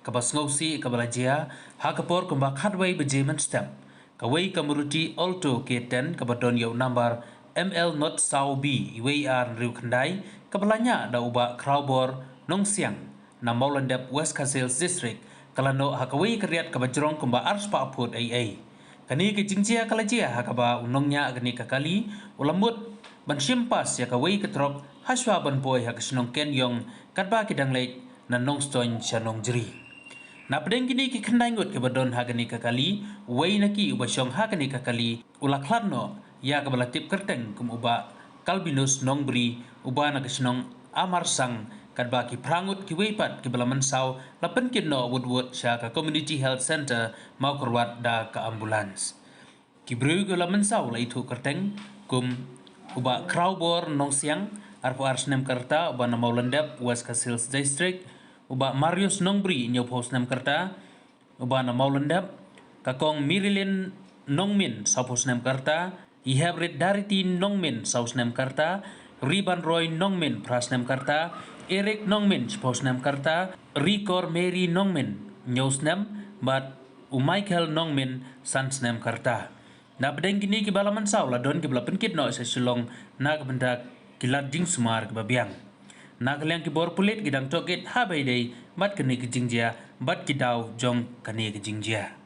kabas ngausi kabalajia hakapor kumba khadway bejemen stem kaway kamuruti alto keten kabadon yau number ML not sau B iway ar riu khandai kabalanya da uba Crowbor nong siang na Maulandep West Casales District kalano hakaway kariat kabajrong kumba arspa aput ai kani ke jingjia kalajia hakaba unongnya gani kakali ulamut ban simpas ya kawai ketrok haswa ban boy hak senong ken yong katba kidang lek na nong stoin chanong jeri na pedeng kini ki khandai ngot ke badon hagani kakali wei naki ubasong hagani kakali ulaklarno ya kabala tip kerteng kum uba kalbinus nong bri uba na senong amar sang katba ki prangut ki weipat ki bala mansau lapen kinno woodwood sha ka community health center mau korwat da ka ambulans ki bru ko la mansau la itu kerteng kum uba Crowbor nong siang arpo arsnem karta uba na Maulandep West Casales District uba Marius Nongbri nyau posnem karta uba na Maulandep kakong Mirilin Nongmin sa posnem karta Ihebrit Dariti Nongmin sa posnem karta Riban Roy Nongmin prasnem karta Eric Nongmin posnem karta Ricor Mary Nongmin nyau snem bat Michael Nongmin sansnem karta na pedeng kini ki balaman saw la don ki bala penkit no sa silong na kabenda kilat jing smar ke babiang na kaliang ki bor pulit gidang toket habai dei bat kini ki jingjia bat ki daw jong kani ki jingjia